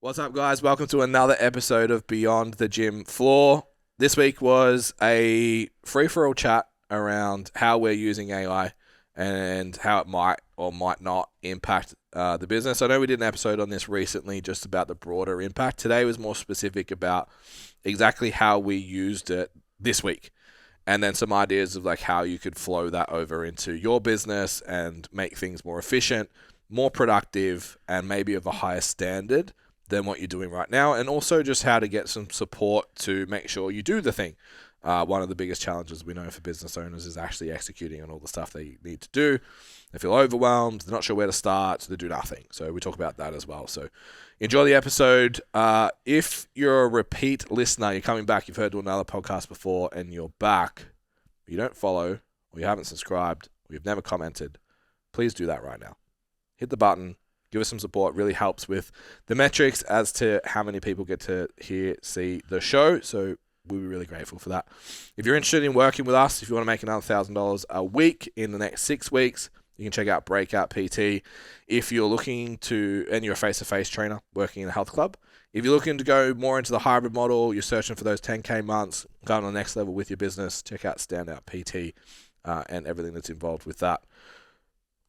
What's up, guys? Welcome to another episode of Beyond the Gym Floor. This week was a free-for-all chat around how we're using AI and how it might or might not impact the business. I know we did an episode on this recently just about the broader impact. Today was more specific about exactly how we used it this week, and then some ideas of like how you could flow that over into your business and make things more efficient, more productive, and maybe of a higher standard than what you're doing right now, and also just how to get some support to make sure you do the thing. One of the biggest challenges we know for business owners is actually executing on all the stuff they need to do. They feel overwhelmed, they're not sure where to start, so they do nothing. So we talk about that as well. So enjoy the episode. If you're a repeat listener, you're coming back, you've heard to another podcast before, and you're back, but you don't follow, or you haven't subscribed, or you've never commented, please do that right now. Hit the button. Give us some support. Really helps with the metrics as to how many people get to see the show. So we'll be really grateful for that. If you're interested in working with us, if you want to make another $1,000 a week in the next 6 weeks, you can check out Breakout PT. If you're looking to, and you're a face-to-face trainer working in a health club, if you're looking to go more into the hybrid model, you're searching for those 10K months, going on the next level with your business, check out Standout PT and everything that's involved with that.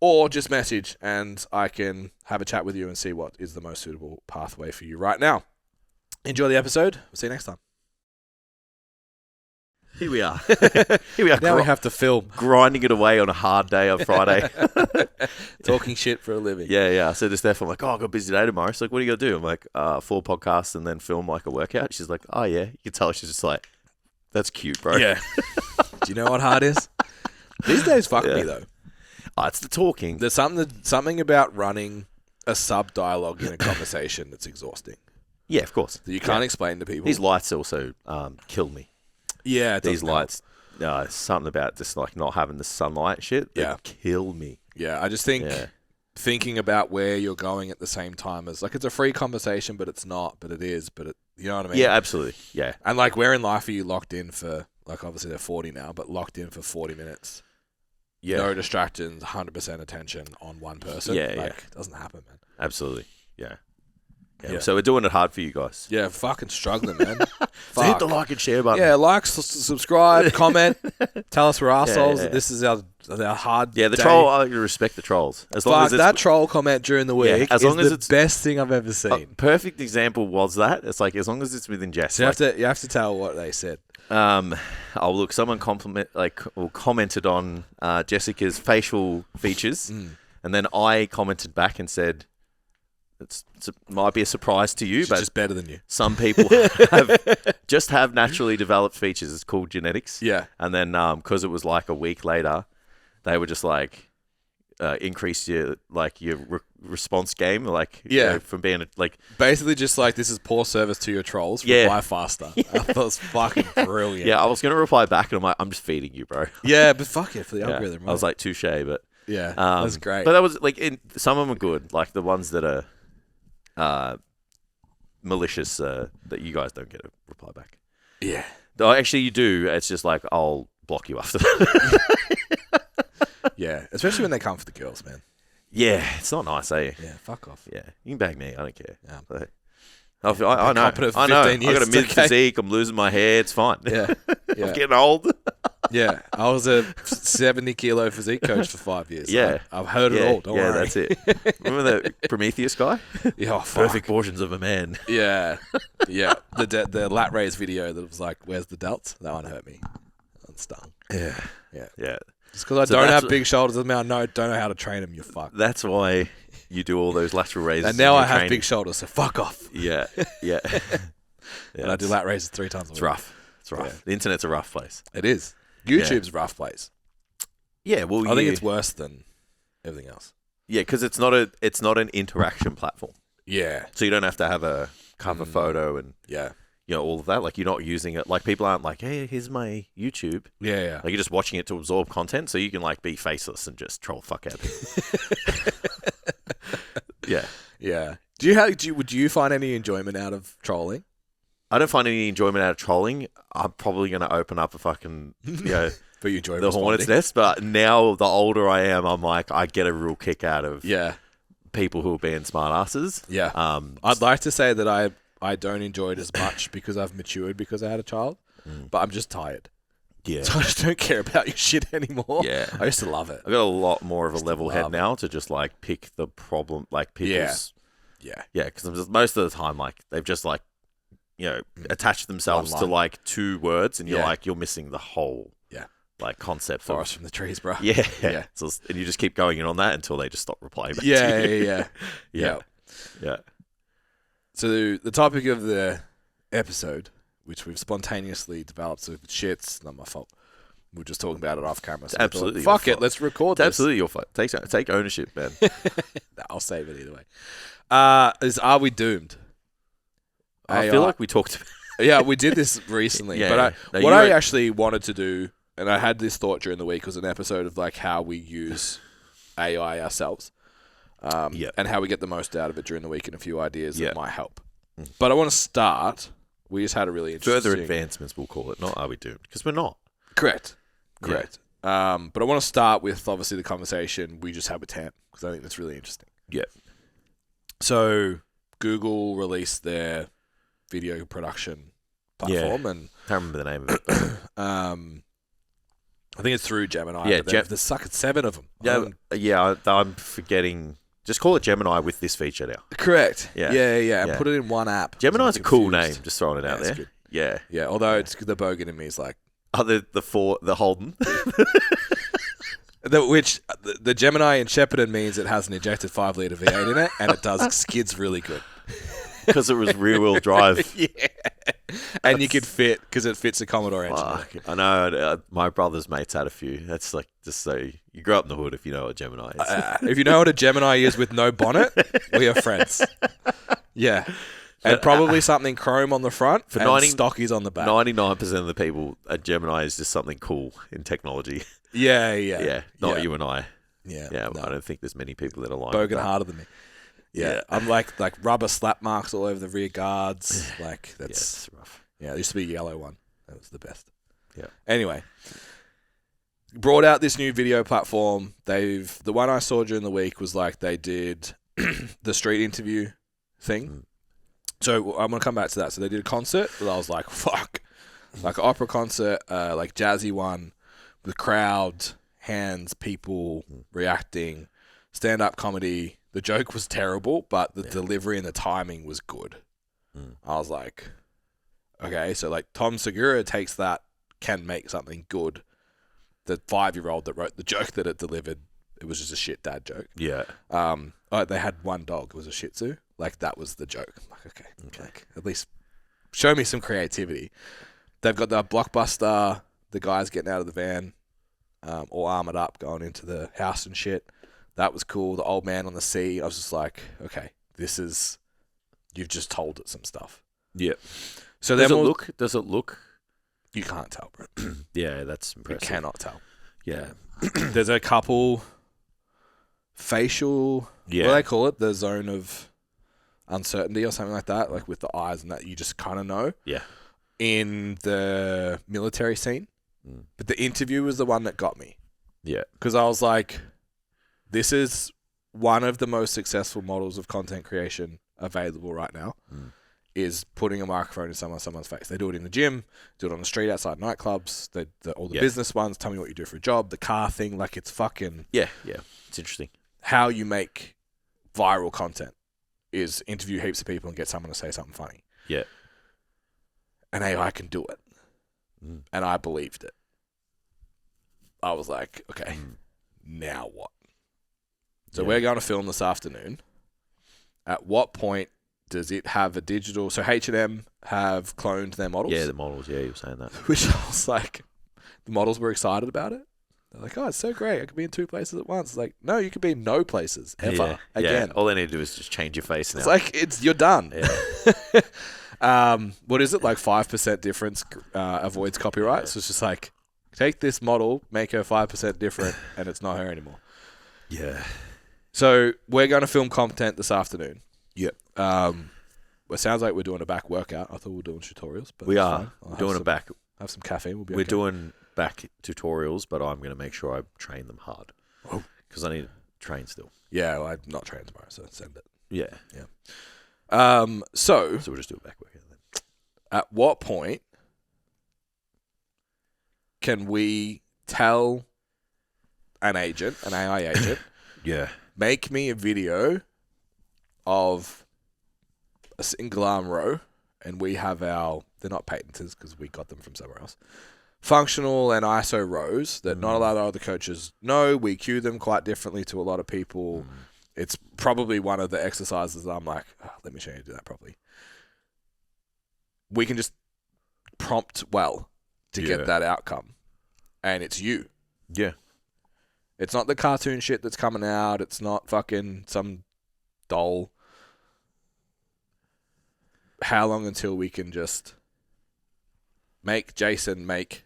Or just message and I can have a chat with you and see what is the most suitable pathway for you right now. Enjoy the episode. We'll see you next time. Here we are. Here we are. Now we have to film. Grinding it away on a hard day on Friday. Talking shit for a living. Yeah. So just Steph, I'm like, oh, I've got a busy day tomorrow. She's like, what are you going to do? I'm like, 4 podcasts and then film like a workout. She's like, oh, yeah. You can tell she's just like, that's cute, bro. Yeah. Do you know what hard is? These days, fuck me, though. Oh, it's the talking. There's something about running a sub-dialogue in a conversation that's exhausting. Yeah, of course. That you can't explain to people. These lights also kill me. Yeah. These lights, something about just like not having the sunlight shit. They kill me. Yeah, I just think thinking about where you're going at the same time is like it's a free conversation, but it's not, but it is, but you know what I mean? Yeah, absolutely. Yeah. And like where in life are you locked in for, like obviously they're 40 now, but locked in for 40 minutes? Yeah. No distractions, 100% attention on one person. It doesn't happen, man. Absolutely. Yeah. So we're doing it hard for you guys. Yeah, fucking struggling, man. So hit the like and share button. Yeah, like, subscribe, comment, tell us we're assholes. This is our hard the day. troll, I respect the trolls. As long as it's, that troll comment during the week as long as the it's best thing I've ever seen. Perfect example was that. It's like, as long as it's within jest. So you have to tell what they said. Look, someone commented on Jessica's facial features, and then I commented back and said, it might be a surprise to you, She's but just better than you. Some people have naturally developed features. It's called genetics. Yeah. And then because it was like a week later, they were just like increase your response game, from being basically just like, this is poor service to your trolls. Reply faster. I thought it was fucking brilliant. Yeah, I was gonna reply back, and I'm like, I'm just feeding you, bro. Yeah, but fuck it for the algorithm. Right? I was like, touche, but yeah, that's great. But that was like, some of them are good, like the ones that are malicious that you guys don't get a reply back. Yeah. Though actually you do. It's just like, I'll block you after that. Yeah, especially when they come for the girls, man. Yeah, it's not nice, eh? Yeah, fuck off. Yeah, you can bag me. I don't care. Yeah. But I know. I got a mid physique. I'm losing my hair. It's fine. Yeah. I'm getting old. Yeah, I was a 70-kilo physique coach for 5 years. Yeah. I've heard it all. Don't worry. Yeah, that's it. Remember the Prometheus guy? Yeah, perfect portions of a man. Yeah. The lat raise video that was like, "Where's the delts?" That one hurt me. I'm stung. Yeah. Just because I don't have big shoulders doesn't mean I don't know how to train them. You're fucked. That's why you do all those lateral raises. And now I have big shoulders, so fuck off. Yeah. And I do lat raises 3 times a week. It's rough. Yeah. The internet's a rough place. It is. YouTube's a rough place. Yeah, well, I think it's worse than everything else. Yeah, because it's not an interaction platform. Yeah. So you don't have to have a cover photo and all of that. Like, you're not using it. Like, people aren't like, hey, here's my YouTube. Yeah. Like, you're just watching it to absorb content, so you can like be faceless and just troll fuck out people. Yeah. Do you find any enjoyment out of trolling? I don't find any enjoyment out of trolling. I'm probably going to open up a fucking, but you enjoy the hornet's nest. But now, the older I am, I'm like, I get a real kick out of people who are being smartasses. Yeah. I'd like to say that I don't enjoy it as much because I've matured because I had a child, but I'm just tired. Yeah. So I just don't care about your shit anymore. Yeah. I used to love it. I've got a lot more of a level head love now to just like pick the problem, like people's. Yeah. Yeah, because most of the time, like they've just like, attached themselves to like 2 words, and you're missing the whole like concept. Forest from the trees, bro. Yeah. Yeah. So, and you just keep going in on that until they just stop replying back Yeah, to you. yeah. So the topic of the episode, which we've spontaneously developed, so shit's not my fault. We're just talking about it off camera. So Absolutely. Fuck it, let's record this. Absolutely your fault. Take ownership, man. I'll save it either way. Are we doomed? I feel like we talked about Yeah, we did this recently. Yeah, but I actually wanted to do, and I had this thought during the week, was an episode of like how we use AI ourselves. And how we get the most out of it during the week, and a few ideas that might help. But I want to start. We just had a really interesting... Further advancements, we'll call it. Not are we doomed? Because we're not. Correct. But I want to start with, obviously, the conversation we just had with Tam, because I think that's really interesting. Yeah. So Google released their video production platform, and can't remember the name of it. I think it's through Gemini. Yeah, there's 7 of them. I'm forgetting. Just call it Gemini with this feature now. Correct. Yeah. And put it in one app. Gemini's a cool name. Just throwing it out there. Good. Yeah. Yeah. Although it's the bogan in me is like. Oh, the Holden. The Gemini in Shepparton means it has an injected 5-litre V8 in it, and it does skids really good. Because it was rear-wheel drive. Yeah. And you could fit, because it fits a Commodore engine. I know. My brother's mates had a few. That's like, just so you grew up in the hood if you know what Gemini is. If you know what a Gemini is with no bonnet, we are friends. Yeah. And probably something chrome on the front for and stockies on the back. 99% of the people, a Gemini is just something cool in technology. Yeah. Not you and I. Yeah. No. I don't think there's many people that are like bogan harder than me. Yeah. I'm like rubber slap marks all over the rear guards. Like that's rough. Yeah, there used to be a yellow one. That was the best. Yeah. Anyway, brought out this new video platform. The one I saw during the week was like they did the street interview thing. So I'm gonna come back to that. So they did a concert, but I was like, fuck, like an opera concert, like jazzy one, with crowd, hands, people reacting, stand-up comedy. The joke was terrible, but the delivery and the timing was good. I was like, okay, so like Tom Segura takes that, can make something good. The 5-year-old that wrote the joke that it delivered, it was just a shit dad joke. Yeah. They had one dog. It was a Shih Tzu. Like, that was the joke. I'm like, okay. Like, at least show me some creativity. They've got the blockbuster, the guys getting out of the van, all armored up, going into the house and shit. That was cool. The old man on the sea. I was just like, okay, you've just told it some stuff. Yeah. So does it look? You can't tell, bro. Yeah, that's impressive. You cannot tell. Yeah. There's a couple facial, what do they call it? The zone of uncertainty or something like that, like with the eyes and that, you just kind of know. Yeah. In the military scene. But the interview was the one that got me. Yeah. Because I was like, this is one of the most successful models of content creation available right now, is putting a microphone in someone's face. They do it in the gym, do it on the street outside nightclubs, all the business ones, tell me what you do for a job, the car thing, like it's fucking... Yeah. It's interesting. How you make viral content is interview heaps of people and get someone to say something funny. Yeah. And AI can do it. And I believed it. I was like, okay, now what? So we're going to film this afternoon. At what point does it have a digital... So H&M have cloned their models. Yeah, the models. Yeah, you were saying that. Which I was like, the models were excited about it. They're like, oh, it's so great. I could be in 2 places at once. It's like, no, you could be in no places ever again. All they need to do is just change your face now. It's like, you're done. Yeah. What is it? Like 5% difference avoids copyright. So it's just like, take this model, make her 5% different, and it's not her anymore. Yeah. So we're going to film content this afternoon. Yep. It sounds like we're doing a back workout. I thought we were doing tutorials. But we are. We're doing a back. Have some caffeine. We'll be We're okay. doing back tutorials, but I'm going to make sure I train them hard. Because I need train still. Yeah, well, I'm not training tomorrow, so send it. Yeah. So we'll just do it back then. At what point can we tell an agent, an AI agent, Yeah. make me a video of a single arm row, and we have they're not patenters because we got them from somewhere else, functional and ISO rows that not a lot of other coaches know. We cue them quite differently to a lot of people. It's probably one of the exercises that I'm like, let me show you how to do that properly. We can just prompt well to get that outcome. And it's you. Yeah. It's not the cartoon shit that's coming out. It's not fucking some doll. How long until we can just make Jason make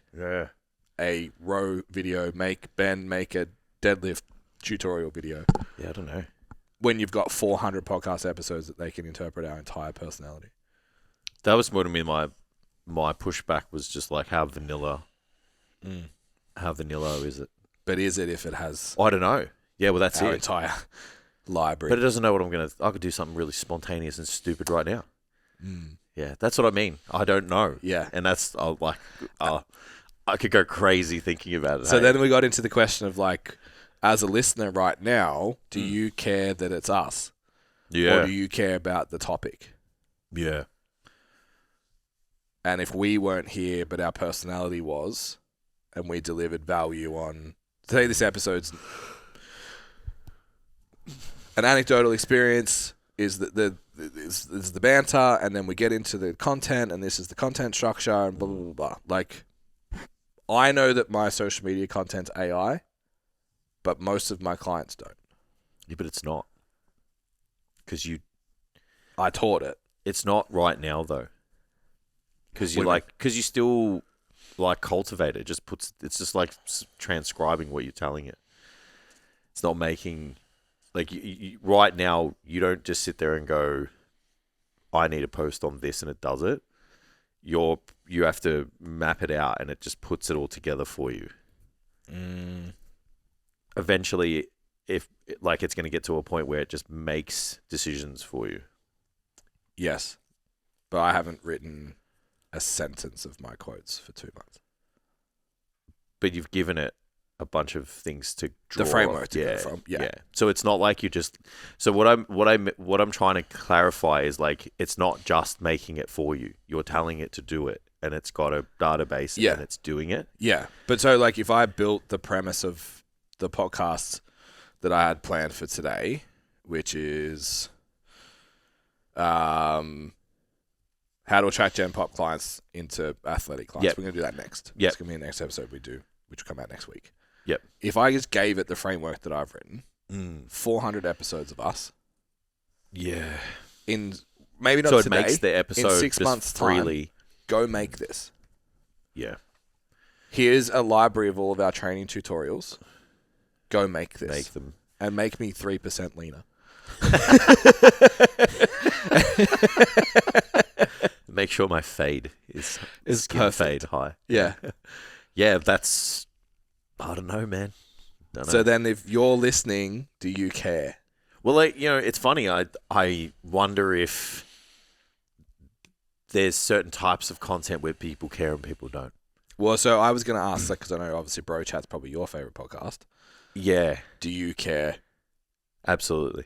a row video, make Ben make a deadlift tutorial video? Yeah, I don't know. When you've got 400 podcast episodes that they can interpret our entire personality. That was more to me. My pushback was just like how vanilla is it? But is it if it has I don't know. Yeah, well that's our it. entire library? But it doesn't know what I could do something really spontaneous and stupid right now. Yeah, that's what I mean. I don't know. Yeah. And that's I could go crazy thinking about it. So then we got into the question of like, as a listener right now, do you care that it's us? Yeah. Or do you care about the topic? Yeah. And if we weren't here, but our personality was, and we delivered value on, say this episode's an anecdotal experience, is the banter, and then we get into the content, and this is the content structure, and blah, blah, blah, blah. Like, I know that my social media content's AI, but most of my clients don't. Yeah, but it's not. Because I taught it. It's not right now, though. Because you still like cultivate it. It's just like transcribing what you're telling it. It's not making, like, you, right now, you don't just sit there and go, I need a post on this, and it does it. You have to map it out, and it just puts it all together for you. Eventually, it's going to get to a point where it just makes decisions for you. Yes. But I haven't written a sentence of my quotes for 2 months. But you've given it a bunch of things to draw the framework off. to go from. Yeah. So it's not like you just. So what I'm trying to clarify is like it's not just making it for you. You're telling it to do it, and it's got a database, and it's doing it. Yeah. But so like if I built the premise of the podcast that I had planned for today, which is how to attract Gen Pop clients into athletic clients. Yep. We're going to do that next. Yep. It's going to be the next episode we do, which will come out next week. Yep. If I just gave it the framework that I've written, 400 episodes of us. Yeah. In maybe not so today. It makes the episode in 6 months freely. Time, go make this. Yeah. Here's a library of all of our training tutorials. Go make this. Make them. And make me 3% leaner. Make sure my fade is perfect. Fade high. Yeah. Yeah, that's, I don't know, man. Don't know. So then if you're listening, do you care? Well, like, it's funny. I wonder if there's certain types of content where people care and people don't. Well, so I was going to ask, because I know obviously Bro Chat's probably your favorite podcast. Yeah. Do you care? Absolutely.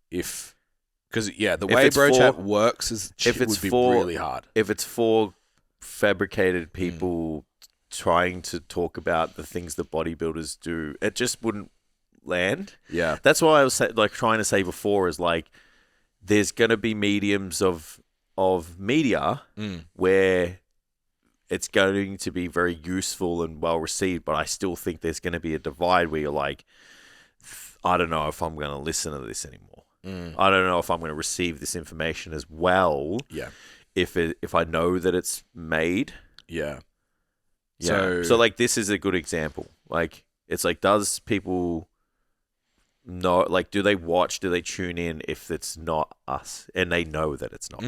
Because the way Bro Chat works is would be really hard. If it's for fabricated people trying to talk about the things that bodybuilders do, it just wouldn't land. Yeah. That's why I was trying to say before is like, there's going to be mediums of media where it's going to be very useful and well received, but I still think there's going to be a divide where you're like, I don't know if I'm going to listen to this anymore. I don't know if I'm going to receive this information as well. Yeah. If I know that it's made. Yeah. Yeah. So like this is a good example. Like it's like, does people know? Like, do they watch? Do they tune in if it's not us and they know that it's not?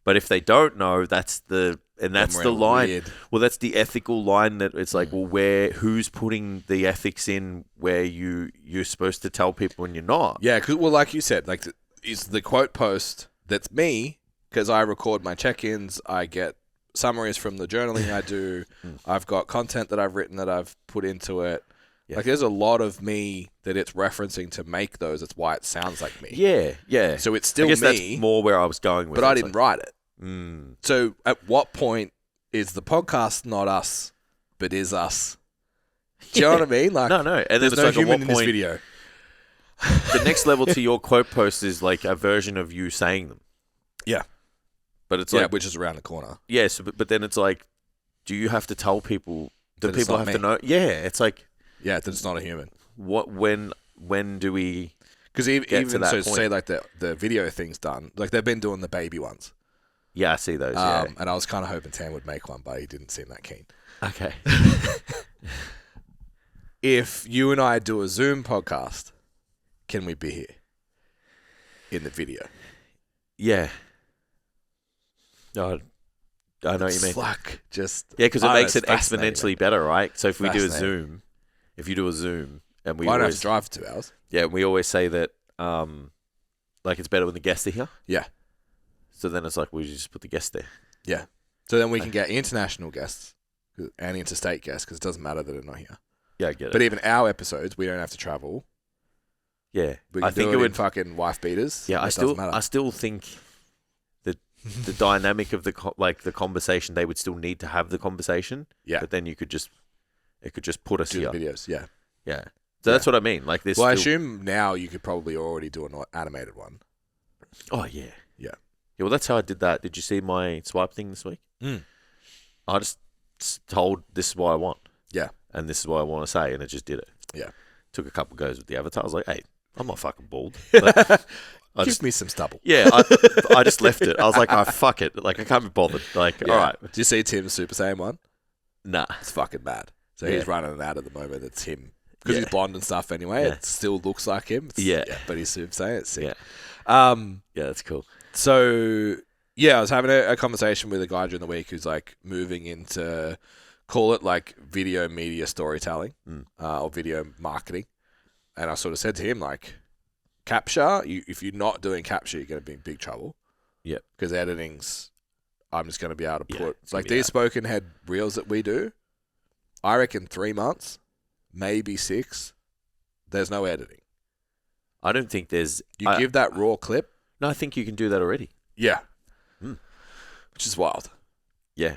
But if they don't know, that's the and that's Then the we're line. weird. Well, that's the ethical line that it's like, well, who's putting the ethics in where you're supposed to tell people and you're not? Yeah, because like you said, like is the quote post that's me because I record my check-ins, I get summaries from the journaling I do, I've got content that I've written that I've put into it. Yeah. Like there's a lot of me that it's referencing to make those. That's why it sounds like me. Yeah. So it's still I guess me, that's more where I was going with but it. I It's didn't write it. Mm. So at what point is the podcast not us, but is us? Do you know what I mean? Like No. And then there's it's no like, at human what in this point, video. the next level to your quote post is like a version of you saying them. Yeah. But it's Yeah, like, which is around the corner. yes, but then it's like, do you have to tell people? Do That it's people not have to me. know? Yeah, it's like, Yeah, that it's not a human. what? When do we? Because Get to even that so, point. say like the video thing's done. Like they've been doing the baby ones. Yeah, I see those. Yeah. And I was kind of hoping Tam would make one, but he didn't seem that keen. Okay. If you and I do a Zoom podcast, can we be here in the video? Yeah. No, I know what you mean. It's like just Yeah, because it I don't know, makes it it's fascinating, exponentially better, right? So if we do a Fascinating. Zoom, if you do a Zoom, and we man. I don't have always to drive for 2 hours. we always say that like it's better when the guests are here. Yeah, So then it's like we just put the guest there. yeah. So then we can get international guests and interstate guests because it doesn't matter that they're not here. Yeah, I get But it. even our episodes, we don't have to travel. Yeah, We can I think do it in would. fucking wife beaters. Yeah, It doesn't matter. I still think that the dynamic of the the conversation, they would still need to have the conversation. Yeah. But then it could just put us do here. the videos. Yeah. Yeah. So that's what I mean. Like this. Well, I assume now you could probably already do an animated one. Oh yeah. Yeah. Yeah. Well, that's how I did that. Did you see my swipe thing this week? Mm. I just told this is what I want. Yeah. And this is what I want to say, and it just did it. Yeah. Took a couple goes with the avatar. I was like, hey, I'm not fucking bald. But Give me some stubble. yeah, I just left it. I was like, oh, fuck it. Like, I can't be bothered. Like, Yeah. all right. Do you see Tim's Super Saiyan one? Nah. It's fucking mad. So Yeah. he's running an ad at the moment that's him. Because Yeah. he's blonde and stuff anyway. Yeah. It still looks like him. Yeah. But he's Super Saiyan. It's sick. Yeah. Yeah, that's cool. So, yeah, I was having a conversation with a guy during the week who's like moving into, call it like video media storytelling or video marketing. And I sort of said to him, like, capture, if you're not doing capture, you're going to be in big trouble. Yep. Because editing's, I'm just going to be able to Yeah, put, it's gonna like be these that. spoken head reels that we do, I reckon 3 months, maybe 6, there's no editing. I don't think there's. You give that raw clip. No, I think you can do that already. Yeah. Mm. Which is wild. Yeah.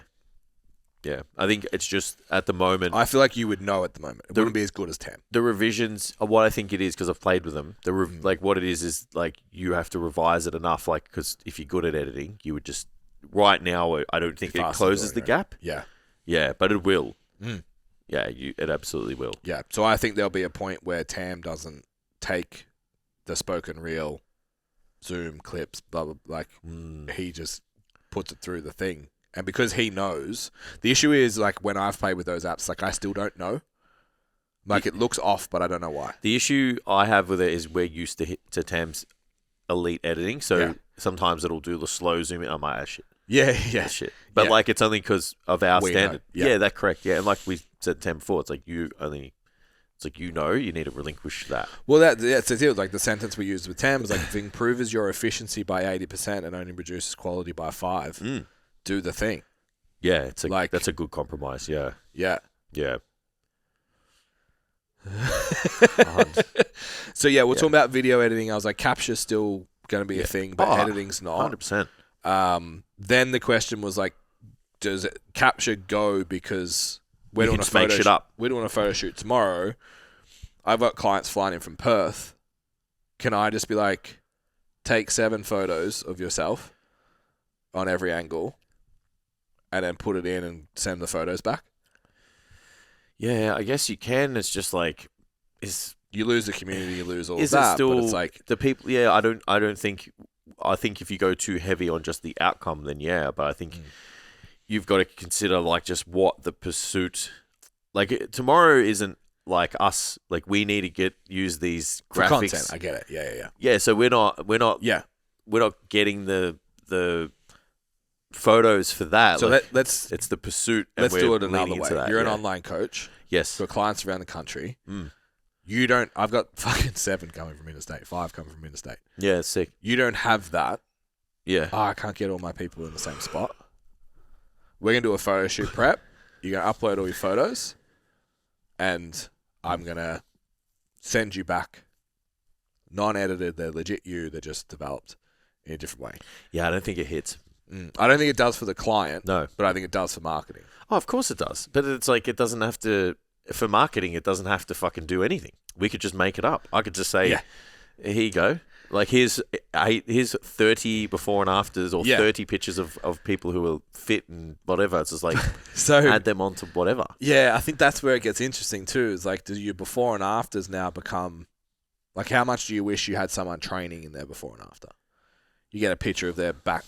Yeah. I think it's just at the moment. I feel like you would know at the moment. It wouldn't be as good as 10. The revisions are what I think it is because I've played with them. Like what it is like you have to revise it enough. Like because if you're good at editing, you would just right now. I don't think it Faster closes the doing it. gap. Yeah. Yeah, but it will. Mm. Yeah, it absolutely will. Yeah. So I think there'll be a point where Tam doesn't take the spoken reel, Zoom clips, blah, blah, like he just puts it through the thing. And because he knows, the issue is like when I've played with those apps, like I still don't know. Like it looks off, but I don't know why. The issue I have with it is we're used to Tam's elite editing, so Yeah. sometimes it'll do the slow zoom in. I'm like, ah, shit. Yeah, yeah. That's shit. But Yeah. like it's only because of our We know. standard. Yeah. Yeah, that's correct. Yeah, and like we said to Tam before, it's like you need to relinquish that. Well, that's the deal. Like the sentence we used with Tam is like, if it improves your efficiency by 80% and only reduces quality by 5, do the thing. Yeah, that's a good compromise. Yeah, Yeah. yeah. So yeah, we're talking about video editing. I was like, capture's still going to be a thing, but editing's not. 100%. Then the question was like, does it capture go because we're You doing can a just make photo shit up. We're doing a photo shoot tomorrow. I've got clients flying in from Perth. Can I just be like, take 7 photos of yourself on every angle, and then put it in and send the photos back? Yeah, I guess you can. It's just like You lose the community, you lose all is of it that. still But it's like, the people? Yeah, I don't think. I think if you go too heavy on just the outcome, then yeah. But I think you've got to consider like just what the pursuit. Like tomorrow isn't like us. Like we need to use these for graphics. content. I get it. Yeah. Yeah, so we're not Yeah. we're not getting the photos for that. So like, let's it's the pursuit. And let's we're do it leaning another into way. that, You're an yeah. online coach Yes. for clients around the country. Mm. You don't. I've got fucking 7 coming from interstate, 5 coming from interstate. Yeah, it's sick. You don't have that. Yeah. I can't get all my people in the same spot. We're gonna do a photo shoot prep. You're gonna upload all your photos, and I'm gonna send you back non-edited. They're legit you. They're just developed in a different way. Yeah, I don't think it hits. I don't think it does for the client. No. But I think it does for marketing. Oh, of course it does. But it's like it doesn't have to. For marketing, it doesn't have to fucking do anything. We could just make it up. I could just say, here you go. Like, here's 30 before and afters or 30 pictures of people who are fit and whatever. It's just like, So add them onto whatever. Yeah, I think that's where it gets interesting too. Is like, do your before and afters now become, like, how much do you wish you had someone training in their before and after? You get a picture of their back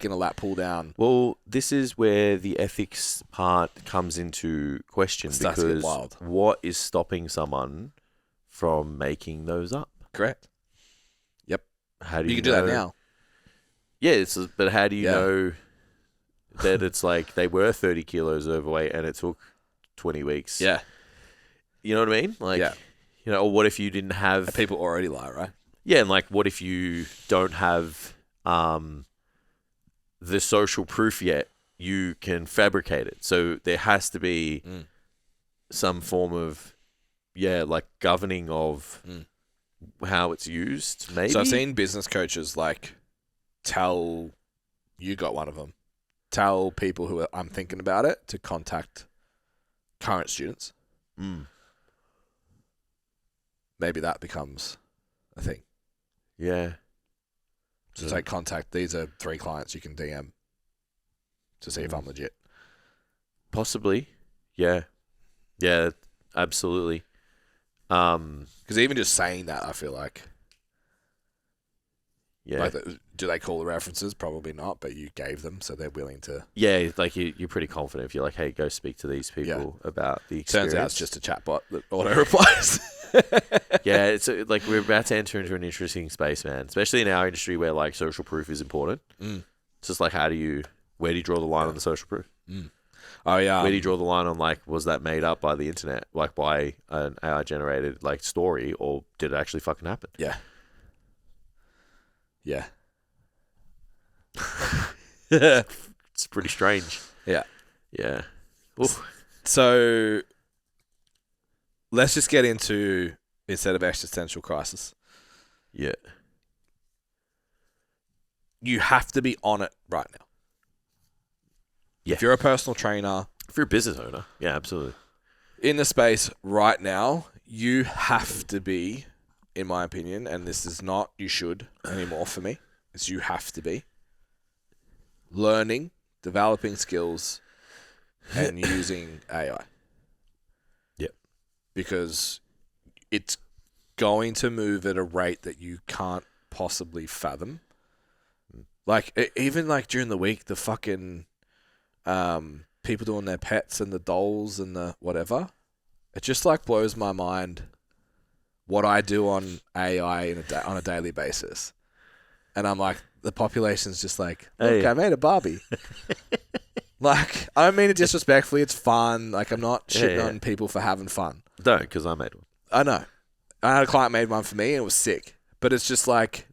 in a lat pull down. Well, this is where the ethics part comes into question, Starts to get because wild. what is stopping someone from making those up? Correct. How do You you can do know? that now. Yeah, but how do you Yeah. know that it's like they were 30 kilos overweight and it took 20 weeks? Yeah. You know what I mean? Like, Yeah. you know, or what if you didn't have... People already lie, right? Yeah, and like, what if you don't have the social proof yet? You can fabricate it. So there has to be some form of, like, governing of how it's used, maybe? So I've seen business coaches, like, you got one of them, tell people who I'm thinking about it to contact current students. Maybe that becomes a thing. Yeah. So it's like, contact, these are 3 clients you can DM to see if I'm legit. Possibly. Yeah. Yeah, absolutely. Because even just saying that, I feel like, Yeah. do they call the references? Probably not, but you gave them, so they're willing to. Yeah, like you're pretty confident if you're like, hey, go speak to these people about the experience. Turns out it's just a chatbot that auto replies. Yeah, it's like we're about to enter into an interesting space, man. Especially in our industry where like social proof is important. It's just like, where do you draw the line on the social proof? Oh yeah. Where do you draw the line on like, was that made up by the internet, like by an AI generated like story, or did it actually fucking happen? Yeah. Yeah. It's pretty strange. Yeah. Yeah. Oof. So let's just get into, instead of existential crisis, Yeah. you have to be on it right now. Yeah. If you're a personal trainer If you're a business owner, yeah, absolutely. in the space right now, you have to be, in my opinion, and this is not you should anymore for me, it's you have to be learning, developing skills, and using AI. Yep. Because it's going to move at a rate that you can't possibly fathom. Like, even like during the week, the fucking people doing their pets and the dolls and the whatever, it just like blows my mind what I do on AI on a daily basis. And I'm like, the population's just like, look, Hey. I made a Barbie. Like, I don't mean it disrespectfully. It's fun. Like, I'm not shitting on people for having fun. Don't, because I made one. I know. I had a client made one for me and it was sick. But it's just like,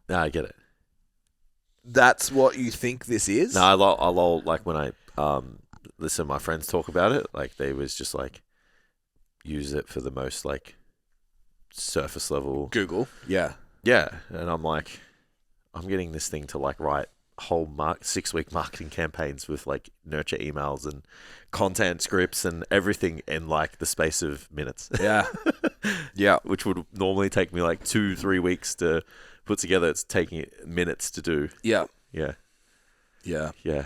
No, I get it. that's what you think this is? No, I lol like when I listen to my friends talk about it, like they was just like use it for the most like surface level. Google. Yeah. Yeah, and I'm like, I'm getting this thing to like write whole 6-week marketing campaigns with like nurture emails and content scripts and everything in like the space of minutes. Yeah. Yeah. Which would normally take me like 2-3 weeks to put together. It's taking it minutes to do. Yeah. Yeah. Yeah. Yeah.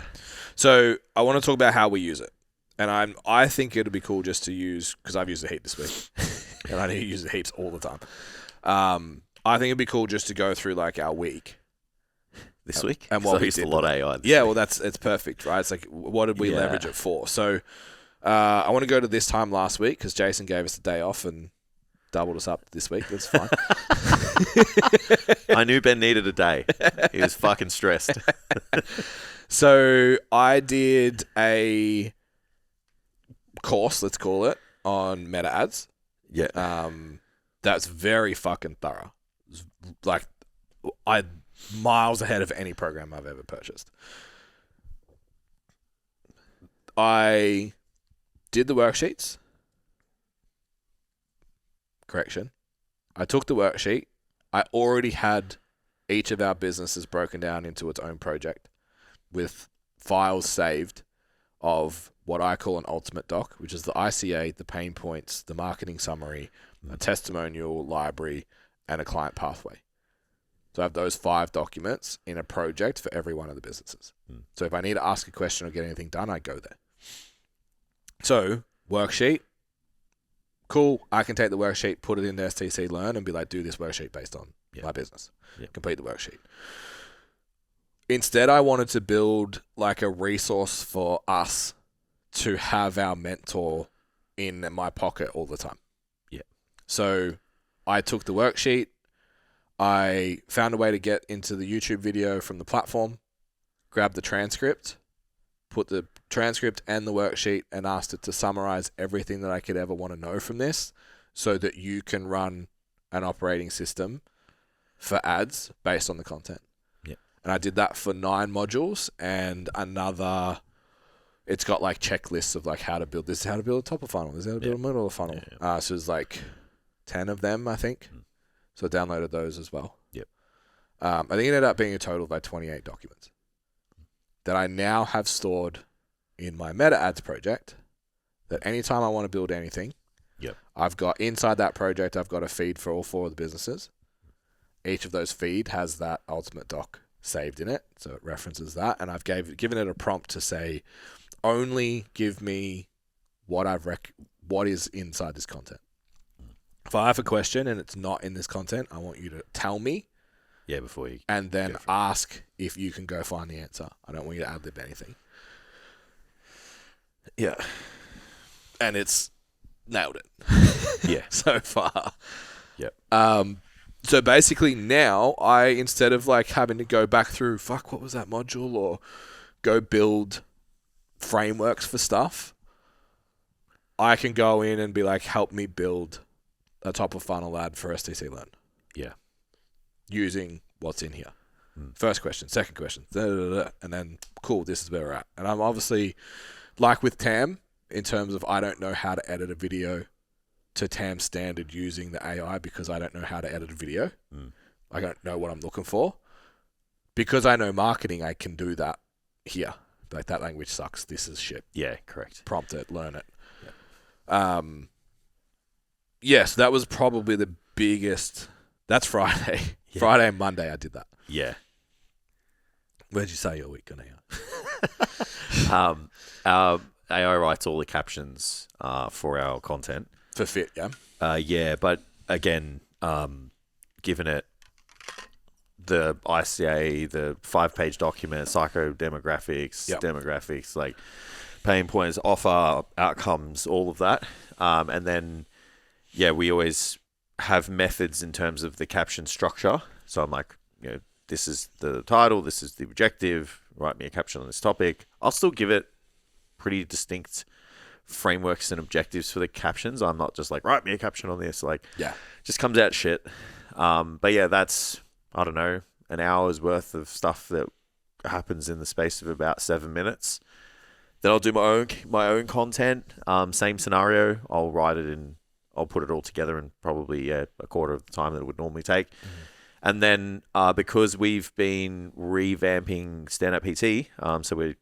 So I want to talk about how we use it. And I think it'd be cool just to use, because I've used it a heap this week. And I need to use it heaps all the time. I think it'd be cool just to go through like our week. This week? And 'Cause what I we used did a lot of with it. AI. This Yeah, week. well, it's perfect, right? It's like, what did we Yeah. leverage it for? So I want to go to this time last week because Jason gave us a day off and doubled us up this week. That's fine. I knew Ben needed a day. He was fucking stressed. So I did a course, let's call it, on meta ads. Yeah. That's very fucking thorough. Like, I miles ahead of any program I've ever purchased. I did the worksheets. Correction. I took the worksheet. I already had each of our businesses broken down into its own project with files saved of what I call an ultimate doc, which is the ICA, the pain points, the marketing summary, a testimonial library, and a client pathway. So I have those 5 documents in a project for every one of the businesses. So if I need to ask a question or get anything done, I go there. So worksheet, cool. I can take the worksheet, put it into STC Learn and be like, do this worksheet based on my business. Complete the worksheet. Instead, I wanted to build like a resource for us to have our mentor in my pocket all the time. Yeah. So I took the worksheet. I found a way to get into the YouTube video from the platform, grabbed the transcript, put the transcript and the worksheet and asked it to summarize everything that I could ever want to know from this so that you can run an operating system for ads based on the content. Yeah. And I did that for 9 modules and another, it's got like checklists of like how to build this, how to build a top of funnel, this is how to build a middle of funnel. So it's like 10 of them, I think. So I downloaded those as well. Yep. I think it ended up being a total of like 28 documents that I now have stored in my meta ads project that anytime I want to build anything, I've got inside that project, I've got a feed for all 4 of the businesses. Each of those feed has that ultimate doc saved in it. So it references that. And I've given it a prompt to say, only give me what what is inside this content. If I have a question and it's not in this content, I want you to tell me. Yeah, before you... And then ask if you can go find the answer. I don't want you to ad-lib anything. Yeah. And it's nailed it. Yeah. So far. Yep. So basically now instead of like having to go back through, what was that module, or go build frameworks for stuff, I can go in and be like, help me build a top of funnel ad for STC Learn. Yeah. Using what's in here. First question, second question, and then cool, this is where we're at. And I'm obviously, like with Tam, in terms of I don't know how to edit a video to Tam standard using the AI because I don't know how to edit a video. I don't know what I'm looking for. Because I know marketing, I can do that here. Like, that language sucks. This is shit. Yeah, correct. Prompt it, learn it. Yes, that was probably the biggest. That's Friday. Yeah. Friday and Monday I did that. Yeah. Where'd you say your week gonna Our AI writes all the captions for our content. For Fit, yeah? Yeah, but again, given it the ICA, the 5-page document, psychodemographics, demographics, like pain points, offer, outcomes, all of that. And then, we always have methods in terms of the caption structure. So I'm like, this is the title, this is the objective, write me a caption on this topic. I'll still give it pretty distinct frameworks and objectives for the captions. I'm not just like, write me a caption on this. Like, just comes out shit. But yeah, that's, I don't know, an hour's worth of stuff that happens in the space of about 7 minutes. Then I'll do my own content. Same scenario. I'll write it in. I'll put it all together in probably a quarter of the time that it would normally take. And then because we've been revamping Stand Up PT, so we're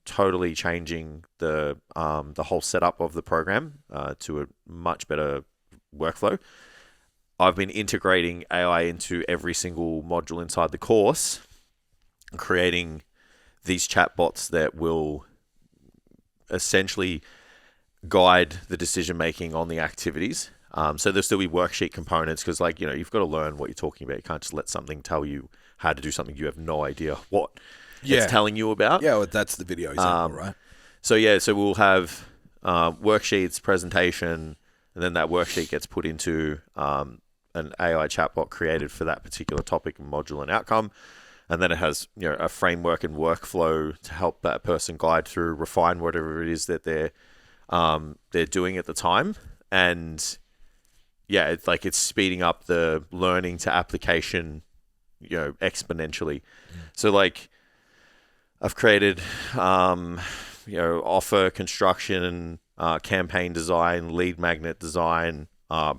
totally changing the whole setup of the program to a much better workflow. I've been integrating AI into every single module inside the course, creating these chatbots that will essentially guide the decision making on the activities. So there'll still be worksheet components because, you've got to learn what you're talking about. You can't just let something tell you how to do something you have no idea what it's telling you about. Yeah, well, that's the video example, right? So we'll have worksheets, presentation, and then that worksheet gets put into an AI chatbot created for that particular topic and module and outcome. and then it has a framework and workflow to help that person guide through, refine whatever it is that they're doing at the time. And yeah, it's speeding up the learning to application, exponentially. So like I've created offer construction, campaign design, lead magnet design,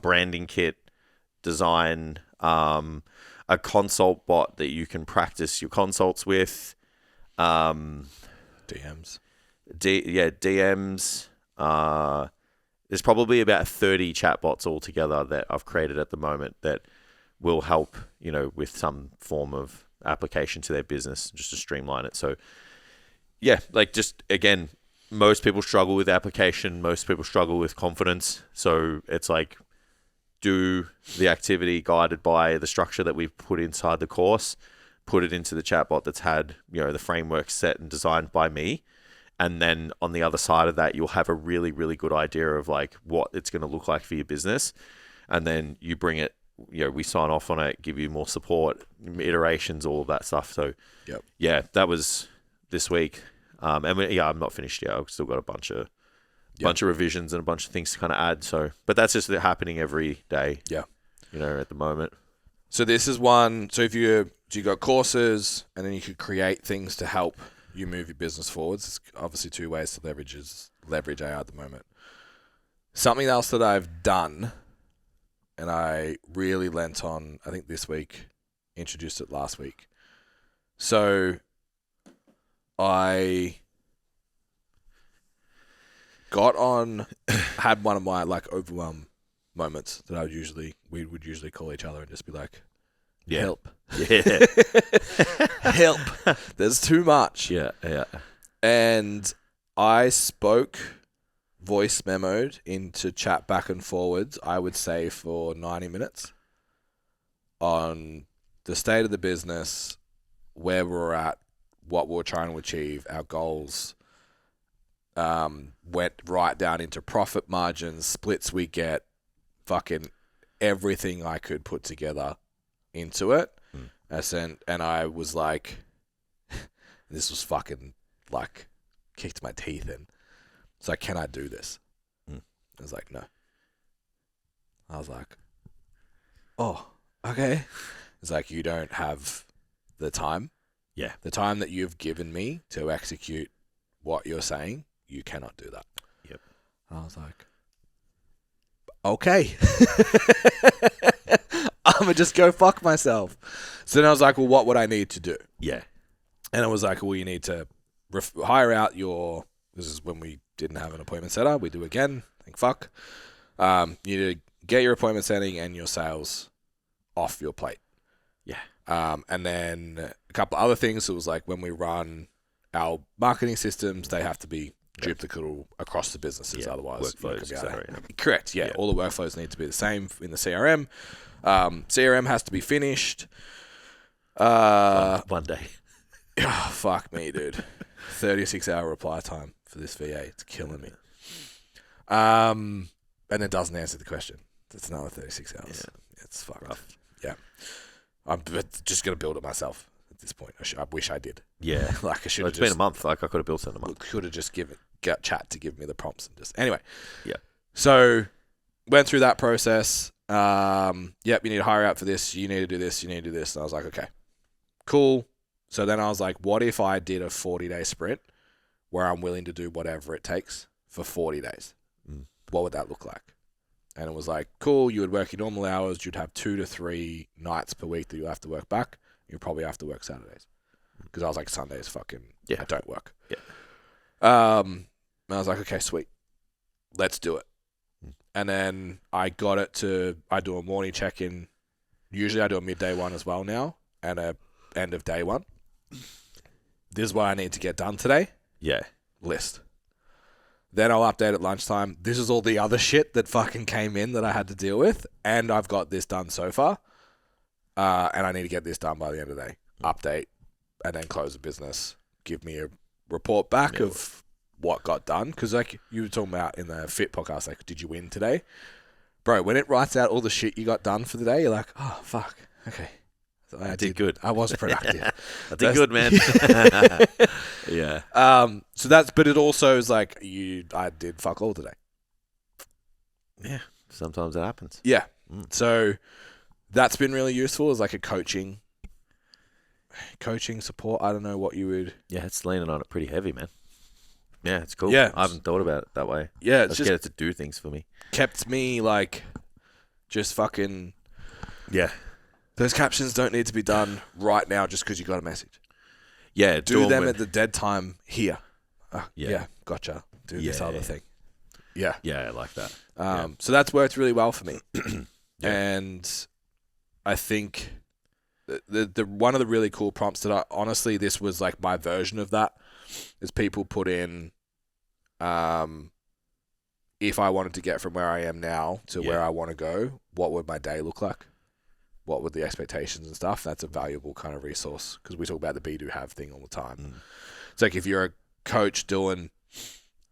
branding kit design, a consult bot that you can practice your consults with, DMs. DMs. There's probably about 30 chatbots altogether that I've created at the moment that will help, with some form of application to their business, just to streamline it. So yeah, like just again, most people struggle with application. Most people struggle with confidence. So it's like, do the activity guided by the structure that we've put inside the course, put it into the chatbot that's had, the framework set and designed by me. And then on the other side of that, you'll have a really, really good idea of like what it's going to look like for your business. And then you bring it, we sign off on it, give you more support, iterations, all of that stuff. So yeah, that was this week. I'm not finished yet. I've still got a bunch of revisions and a bunch of things to kind of add. So, but that's just happening every day. Yeah. At the moment. So this is one. So if you got courses, and then you could create things to help you move your business forwards. It's obviously two ways to leverage AI at the moment. Something else that I've done, and I really lent on, I think this week, introduced it last week. So I had one of my like overwhelm moments that we would usually call each other and just be like, help. Yeah. Help. There's too much. Yeah. And I spoke voice memoed into chat back and forwards, I would say for 90 minutes on the state of the business, where we're at, what we're trying to achieve, our goals. Went right down into profit margins, splits we get, fucking everything I could put together into it. And I was like, this was fucking like kicked my teeth in. It's like, can I do this? I was like, no. I was like, oh, okay. It's like, you don't have the time. Yeah. The time that you've given me to execute what you're saying, you cannot do that. Yep. And I was like, okay. I'm going to just go fuck myself. So then I was like, well, what would I need to do? Yeah. And it was like, well, you need to hire out this is when we didn't have an appointment setter. We do again. Thank fuck. You need to get your appointment setting and your sales off your plate. Yeah. And then a couple other things. It was like when we run our marketing systems, they have to be duplicable across the businesses. Yeah. Otherwise, workflows, etc. Correct. Yeah. All the workflows need to be the same in the CRM. CRM has to be finished. One day. Oh, fuck me, dude. 36-hour reply time for this VA. It's killing me. And it doesn't answer the question. It's another 36 hours. Yeah. It's fucked. Rough. Yeah. I'm just going to build it myself at this point. I wish I did. Yeah. Like I should have It's been a month. Like I could have built it in a month. Could have just got chat to give me the prompts and just... Anyway. Yeah. So, went through that process. You need to hire out for this. You need to do this. You need to do this. And I was like, okay, cool. So then I was like, what if I did a 40-day sprint where I'm willing to do whatever it takes for 40 days? What would that look like? And it was like, cool, you would work your normal hours. You'd have 2 to 3 nights per week that you have to work back. You probably have to work Saturdays. Because I was like, Sundays fucking, I don't work. Yeah. And I was like, okay, sweet. Let's do it. And then I got it to, I do a morning check-in. Usually I do a midday one as well now and a end of day one. This is what I need to get done today. Yeah. List. Then I'll update at lunchtime. This is all the other shit that fucking came in that I had to deal with. And I've got this done so far. And I need to get this done by the end of the day. Update. And then close the business. Give me a report back of what got done. Because like you were talking about in the Fit podcast, like, did you win today? Bro, when it writes out all the shit you got done for the day, you're like, oh, fuck. Okay. So I did good. I was productive. I did good, man. Yeah. But it also is like I did fuck all today. Yeah. Sometimes it happens. Yeah. So that's been really useful as like a coaching support. I don't know what you would. Yeah, it's leaning on it pretty heavy, man. Yeah, it's cool. Yeah. I haven't thought about it that way. Yeah, Let's get it to do things for me. Kept me like just fucking. Yeah. Those captions don't need to be done right now just because you got a message. Yeah, do them at the dead time here. Yeah, gotcha. Do this other thing. Yeah. Yeah, I like that. So that's worked really well for me. Yeah. And I think the one of the really cool prompts that honestly, this was like my version of that, is people put in, if I wanted to get from where I am now to where I want to go, what would my day look like? What would the expectations and stuff? That's a valuable kind of resource because we talk about the be do have thing all the time. It's like if you're a coach doing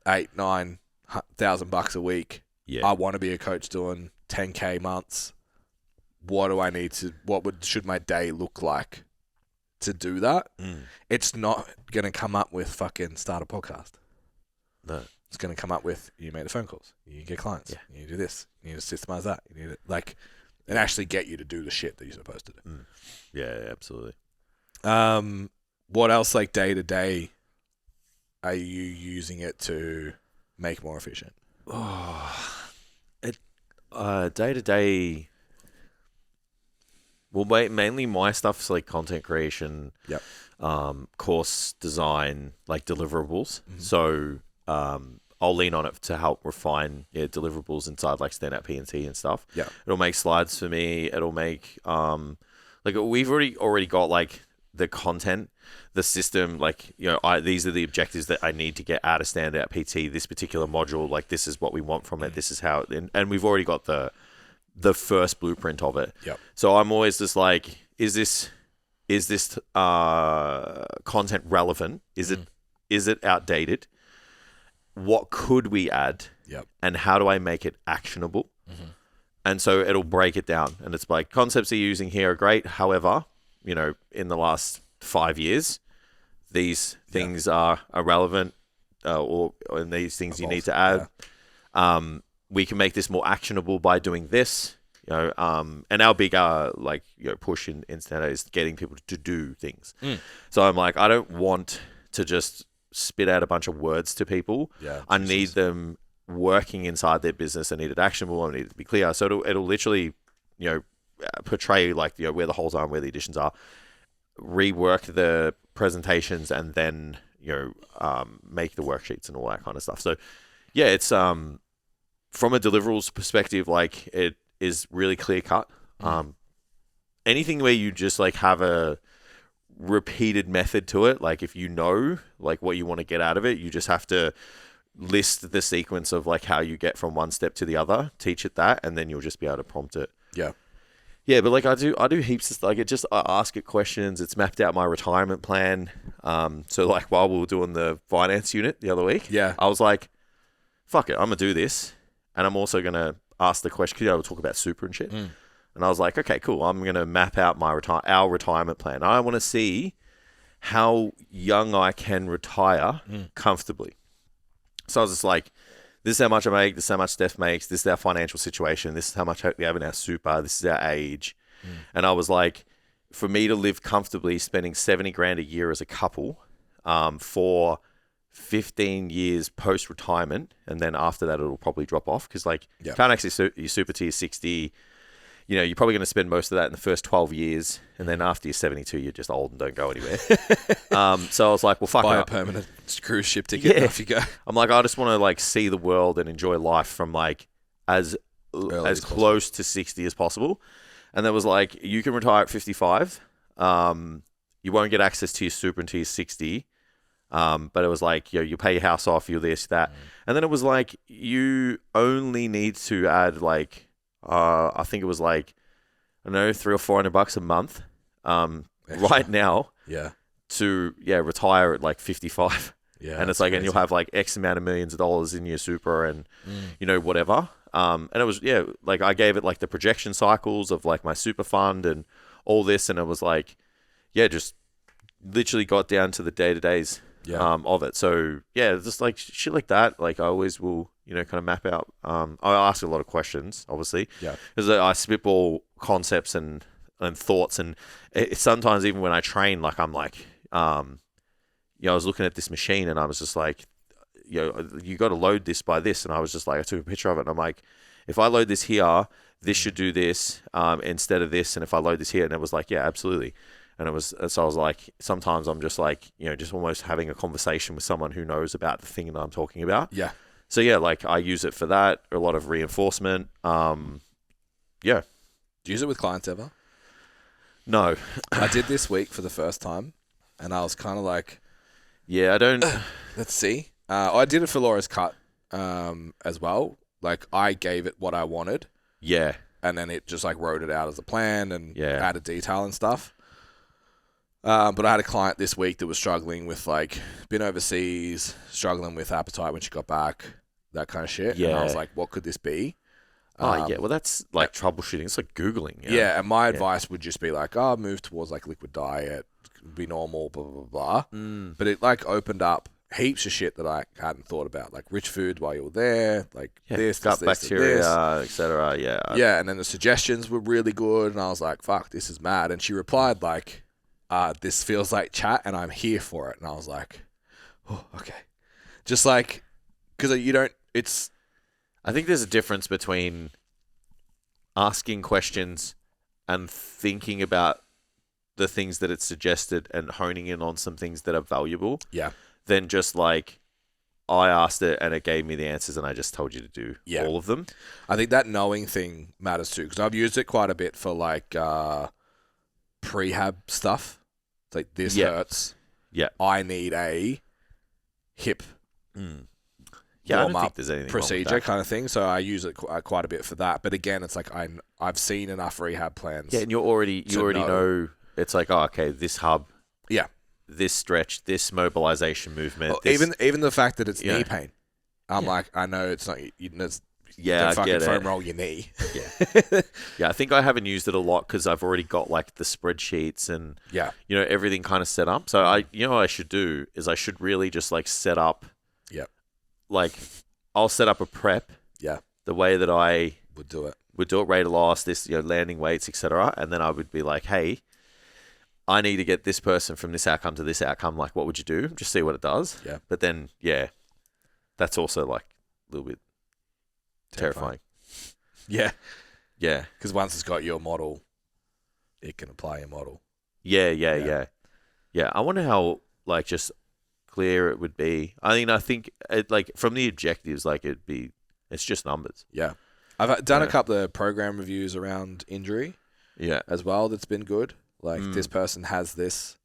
$8,000-9,000 a week, I want to be a coach doing 10K months. What do I need to? Should my day look like to do that? It's not gonna come up with fucking start a podcast. No, it's gonna come up with you make the phone calls, you get clients, you do this, you need to systemize that, you need to and actually get you to do the shit that you're supposed to do. Yeah, absolutely. What else like day to day are you using it to make more efficient? Day to day. Well, mainly my stuff's like content creation, course design, like deliverables. So I'll lean on it to help refine deliverables inside like Stand Out P&T and stuff. Yeah, it'll make slides for me. It'll make like we've already got like the content, the system. Like these are the objectives that I need to get out of Stand Out PT. This particular module, like this is what we want from it. This is how, and we've already got the first blueprint of it. Yep. So I'm always just like, is this content relevant? Is it outdated? What could we add? Yep. And how do I make it actionable? And so it'll break it down. And it's like, concepts you're using here are great. However, in the last 5 years, these things are irrelevant, and these things you need to add. Yeah. We can make this more actionable by doing this, and our big push in Stand is getting people to do things. So I'm like, I don't want to just spit out a bunch of words to people. Yeah, I need them working inside their business. I need it actionable. I need it to be clear. So it'll literally, portray like where the holes are and where the additions are, rework the presentations, and then make the worksheets and all that kind of stuff. So yeah, it's from a deliverables perspective, like it is really clear cut. Anything where you just like have a repeated method to it, like if like what you want to get out of it, you just have to list the sequence of like how you get from one step to the other, teach it that, and then you'll just be able to prompt it. Yeah, but like I do heaps of like I ask it questions. It's mapped out my retirement plan. So like while we were doing the finance unit the other week, I was like, fuck it, I'm gonna do this. And I'm also going to ask the question, because we'll talk about super and shit. And I was like, okay, cool. I'm going to map out our retirement plan. I want to see how young I can retire comfortably. So I was just like, this is how much I make. This is how much Steph makes. This is our financial situation. This is how much we have in our super. This is our age. And I was like, for me to live comfortably, spending $70,000 a year as a couple for 15 years post-retirement, and then after that it'll probably drop off because you can't actually your super tier 60. You're probably going to spend most of that in the first 12 years, and then after you're 72 you're just old and don't go anywhere. So I was like, well, fuck, buy a permanent cruise ship ticket and off you go. I'm like, I just want to like see the world and enjoy life from like as close to 60 as possible. And that was like, you can retire at 55. You won't get access to your super until you're 60. But it was like, you pay your house off, you this, that. And then it was like, you only need to add like, I think it was like, I don't know, $300 or $400 a month, right now. Yeah. To, retire at like 55. Yeah. And it's like, crazy. And you'll have like X amount of millions of dollars in your super and, whatever. And it was, like I gave it like the projection cycles of like my super fund and all this, and it was like, yeah, just literally got down to the day-to-days of it. So yeah, just like shit like that. Like I always will, kind of map out. I ask a lot of questions, obviously, because I spitball concepts and thoughts, and sometimes even when I train, like I'm like, I was looking at this machine and I was just like, you got to load this by this, and I was just like, I took a picture of it, and I'm like, if I load this here, this should do this instead of this, and if I load this here, and it was like, yeah, absolutely. And so I was like, sometimes I'm just like, just almost having a conversation with someone who knows about the thing that I'm talking about. Yeah. So yeah, like I use it for that, a lot of reinforcement. Yeah. Do you use it with clients ever? No. I did this week for the first time, and I was kind of like, yeah, I don't. Let's see. I did it for Laura's cut as well. Like I gave it what I wanted. Yeah. And then it just like wrote it out as a plan and added detail and stuff. But I had a client this week that was struggling with like been overseas, struggling with appetite when she got back, that kind of shit. Yeah. And I was like, what could this be? Yeah. Well, that's like troubleshooting. It's like Googling. Yeah. And my advice would just be like, move towards like liquid diet, be normal, blah, blah, blah. But it like opened up heaps of shit that I hadn't thought about, like rich food while you were there, like gut bacteria, etc. Yeah. Yeah. And then the suggestions were really good. And I was like, fuck, this is mad. And she replied like, this feels like chat and I'm here for it. And I was like, oh, okay. Just like, because I think there's a difference between asking questions and thinking about the things that it's suggested and honing in on some things that are valuable. Yeah. Than just like, I asked it and it gave me the answers and I just told you to do all of them. I think that knowing thing matters too, because I've used it quite a bit for like prehab stuff. It's like, this hurts. Yeah. I need a hip warm-up procedure kind of thing. So I use it quite a bit for that. But again, it's like I've seen enough rehab plans. Yeah, and you already know. It's like, okay, this hub. Yeah. This stretch, this mobilization movement. Well, even the fact that it's knee pain. I'm like, I know it's not. It's, I fucking get it. foam roll your knee. Yeah. Yeah, I think I haven't used it a lot because I've already got like the spreadsheets and everything kind of set up. So what I should do is I should really just like set up. Yeah. Like, I'll set up a prep. Yeah. The way that I would do it. Rate of loss, this landing weights, etc. And then I would be like, hey, I need to get this person from this outcome to this outcome. Like, what would you do? Just see what it does. Yeah. But then, that's also like a little bit terrifying. Yeah. Yeah. Because once it's got your model, it can apply your model. Yeah. I wonder how like just clear it would be. I think it, like from the objectives, like it's just numbers. Yeah. I've done a couple of program reviews around injury. Yeah. As well. That's been good. Like, this person has this,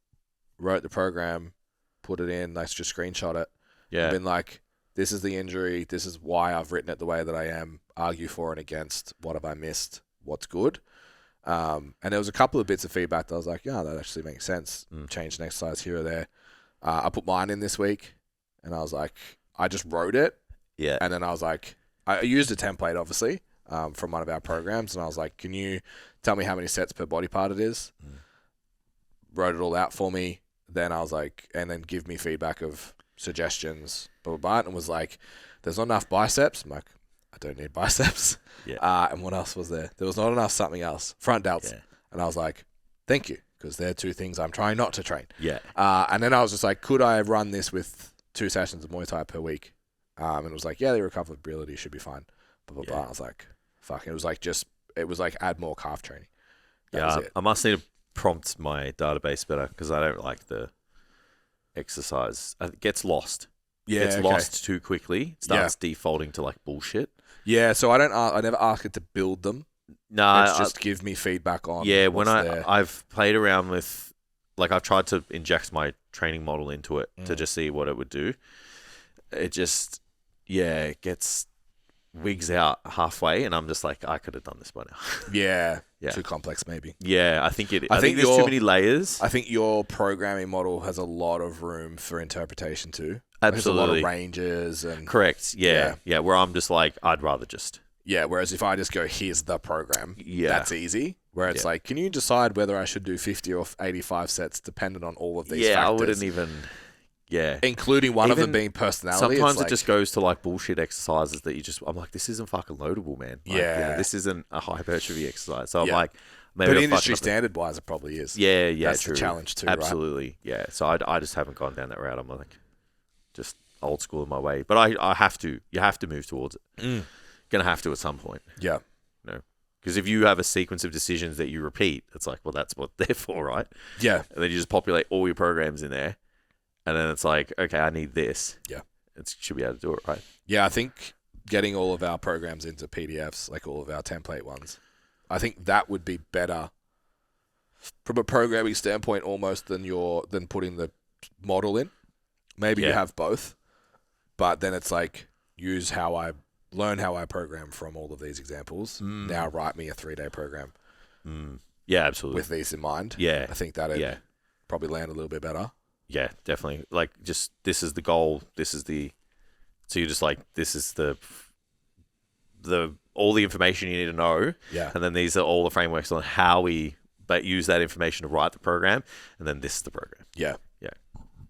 wrote the program, put it in, let's just screenshot it. Yeah. Been like, this is the injury, this is why I've written it the way that I am, argue for and against, what have I missed, what's good. And there was a couple of bits of feedback that I was like, yeah, that actually makes sense. Change an exercise here or there. I put mine in this week, and I was like, I just wrote it. Yeah. And then I was like, I used a template, obviously, from one of our programs, and I was like, can you tell me how many sets per body part it is? Wrote it all out for me. Then I was like, and then give me feedback of suggestions, blah, blah, blah, and was like, there's not enough biceps. I'm like, I don't need biceps. Yeah. And what else was there? There was not enough something else. Front delts. Yeah. And I was like, thank you, because they're two things I'm trying not to train. Yeah. And then I was just like, could I run this with 2 sessions of Muay Thai per week? And it was like, yeah, the recoverability should be fine. Blah, blah, blah. I was like, fuck. It was like add more calf training. That was it. I must need to prompt my database better because I don't like the exercise. It gets lost. Yeah, it's lost too quickly. It starts defaulting to like bullshit. Yeah, so I never ask it to build them. No, it's just give me feedback on. Yeah, when I've played around with, like, I've tried to inject my training model into it to just see what it would do. It just, it gets wigs out halfway, and I'm just like, I could have done this by now. Yeah. Too complex, maybe. Yeah, I think there's too many layers. I think your programming model has a lot of room for interpretation too. Absolutely. There's a lot of ranges and. Correct. Yeah. Where I'm just like, I'd rather just. Yeah. Whereas if I just go, here's the program. Yeah. That's easy. where it's like, can you decide whether I should do 50 or 85 sets dependent on all of these factors? I wouldn't even. Yeah. Including one of them being personality. Sometimes it just goes to like bullshit exercises that I'm like, this isn't fucking loadable, man. Like, this isn't a hypertrophy exercise. So I'm like, maybe. But industry standard wise, it probably is. Yeah, That's true. the challenge too, Absolutely. Right? Yeah. So I just haven't gone down that route. I'm like, just old school in my way. But I have to. You have to move towards it. Gonna have to at some point. Yeah. Because if you have a sequence of decisions that you repeat, it's like, well, that's what they're for, right? Yeah. And then you just populate all your programs in there. And then it's like, okay, I need this. Yeah. It should be able to do it, right? Yeah, I think getting all of our programs into PDFs, like all of our template ones, I think that would be better from a programming standpoint almost than putting the model in. Maybe you have both, but then it's like learn how I program from all of these examples. Now write me a 3-day program. Yeah, absolutely. With these in mind. Yeah. I think that'd probably land a little bit better. Yeah, definitely. Like, just this is the goal. So you're just like, this is the all the information you need to know. Yeah. And then these are all the frameworks on how we use that information to write the program. And then this is the program. Yeah. Yeah.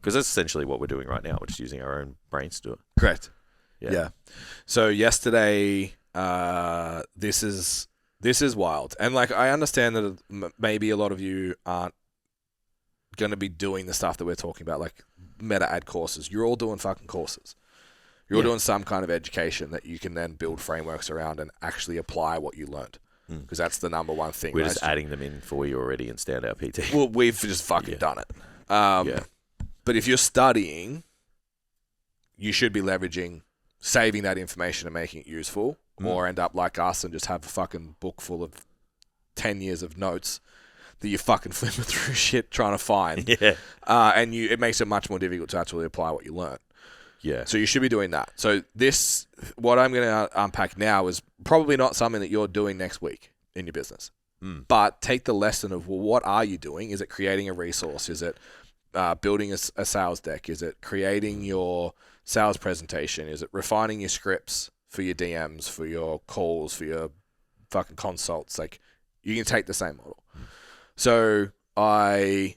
Because that's essentially what we're doing right now. We're just using our own brains to do it. Correct. Yeah. So yesterday, this is wild. And like, I understand that maybe a lot of you aren't going to be doing the stuff that we're talking about, like meta ad courses. You're all doing fucking courses. You're all doing some kind of education that you can then build frameworks around and actually apply what you learned. Because that's the number one thing. We're just adding them in for you already in Standout PT. Well, we've just fucking done it. But if you're studying, you should be leveraging, saving that information and making it useful, or end up like us and just have a fucking book full of 10 years of notes that you're fucking flipping through shit trying to find. Yeah. And it makes it much more difficult to actually apply what you learn. Yeah. So you should be doing that. So what I'm going to unpack now is probably not something that you're doing next week in your business. But take the lesson of, well, what are you doing? Is it creating a resource? Is it building a sales deck? Is it creating your sales presentation? Is it refining your scripts for your DMs, for your calls, for your fucking consults? Like, you can take the same model. So I